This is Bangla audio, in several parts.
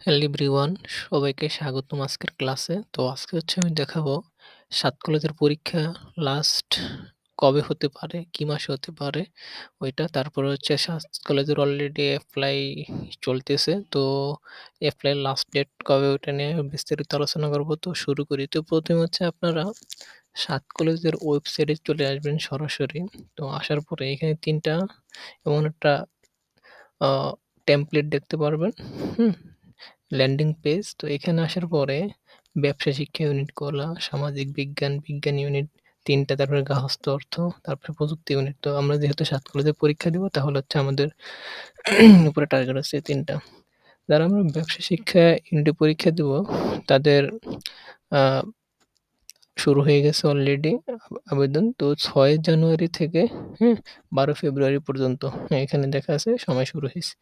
হ্যালো এভরিওয়ান, সবাইকে স্বাগতম আজকের ক্লাসে। তো আজকে আমি দেখাবো ৭ কলেজের পরীক্ষা লাস্ট কবে হতে পারে, কি মাসে হতে পারে ওইটা। তারপরে ৭ কলেজের অলরেডি এপ্লাই চলতেছে। তো এপ্লাই লাস্ট ডেট কবে ওটা নিয়ে বিস্তারিত আলোচনা করব। তো শুরু করি। তো ১ম আপনারা ৭ কলেজের ওয়েবসাইটে চলে আসবেন সরাসরি। তো আসার পরে এখানে ৩ টা এমন একটা আ টেমপ্লেট দেখতে পারবেন। হুম? Landing page. তো এখানে আসার পরে ব্যবসা শিক্ষা ইউনিট খোলা, সামাজিক বিজ্ঞান, বিজ্ঞান ইউনিট ৩ টা, তারপরে গার্হস্থ্য অর্থ, তারপরে প্রযুক্তি ইউনিট। তো আমরা যেহেতু ৭ কলেজে পরীক্ষা দিব তাহলে আমাদের উপরে টার্গেট হচ্ছে ৩ টা। যারা আমরা ব্যবসা শিক্ষা ইউনিটে পরীক্ষা দিব তাদের আ শুরু হয়ে গেছে অলরেডি আবেদন। তো ৬ জানুয়ারি থেকে ১২ ফেব্রুয়ারি পর্যন্ত এখানে দেখা আছে সময় শুরু হইছে।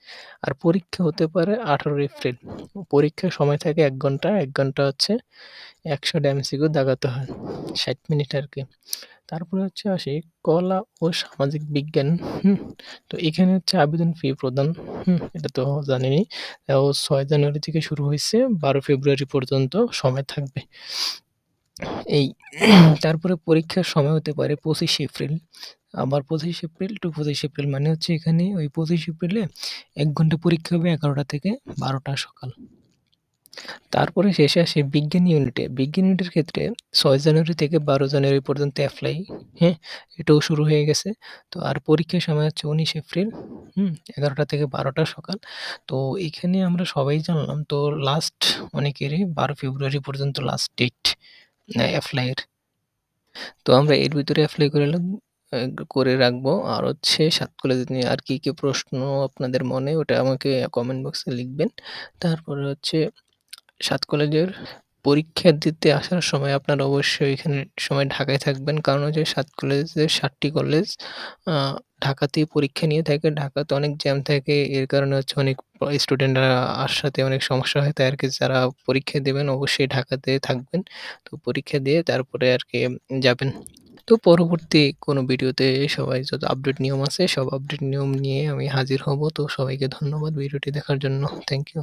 আর পরীক্ষা হতে পারে ১৮ এপ্রিল। পরীক্ষার সময় থাকে ১ ঘন্টা। ১ ঘন্টা ১০০ টা এমসিকিউ দাগাতে হয়। ৬০ মিনিট আরকি। তারপরে আসি কলা ও সামাজিক বিজ্ঞান। হুম? তো এখানে আবেদন ফি প্রদান। এটা তো জানেনই। ৬ জানুয়ারি থেকে শুরু হইছে, ১২ ফেব্রুয়ারি পর্যন্ত সময় থাকবে। এই তারপরে পরীক্ষার সময় হতে পারে ২৫ এপ্রিল। আবার ২৫ এপ্রিল টু ২৫ এপ্রিল মানে এখানে ওই ২৫ এপ্রিলে ১ ঘন্টা পরীক্ষা হবে ১১টা থেকে ১২টা সকাল। তারপরে শেষে আসি বিজ্ঞান ইউনিটে। বিজ্ঞান ইউনিটের ক্ষেত্রে ৬ জানুয়ারি থেকে ১২ জানুয়ারি পর্যন্ত এপ্লাই, হ্যাঁ? এটাও শুরু হয়ে গেছে। তো আর পরীক্ষার সময় ১৯ এপ্রিল, ১১টা থেকে ১২টা সকাল। তো এখানে আমরা সবাই জানলাম তো লাস্ট অনেকেরই ১২ ফেব্রুয়ারি পর্যন্ত লাস্ট ডেট এপ্লাইয়ের। তো আমরা এর ভিতরে এপ্লাই করে রাখবো। আর ৭ কলেজ নিয়ে আর কি প্রশ্ন আপনাদের মনে ওটা আমাকে কমেন্ট বক্সে লিখবেন। তারপরে ৭ কলেজের পরীক্ষা দিতে আসার সময় আপনারা অবশ্যই এখানে সময় ঢাকায় থাকবেন। কারণ ৭ কলেজের ৭ টি কলেজ আ ঢাকাতেই পরীক্ষা নিয়ে থাকে। ঢাকাতে অনেক জ্যাম থাকে। এর কারণে অনেক স্টুডেন্টরা আসাতে অনেক সমস্যা হয়। তাই আরকি যারা পরীক্ষা দিবেন অবশ্যই ঢাকাতে থাকবেন। তো পরীক্ষা দিয়ে তারপরে আরকি যাবেন। তো পরবর্তী কোনো ভিডিওতে সবাই যত আপডেট নিয়ম আছে সব আপডেট নিয়ম নিয়ে আমি হাজির হব। তো সবাইকে ধন্যবাদ ভিডিওটি দেখার জন্য। Thank you.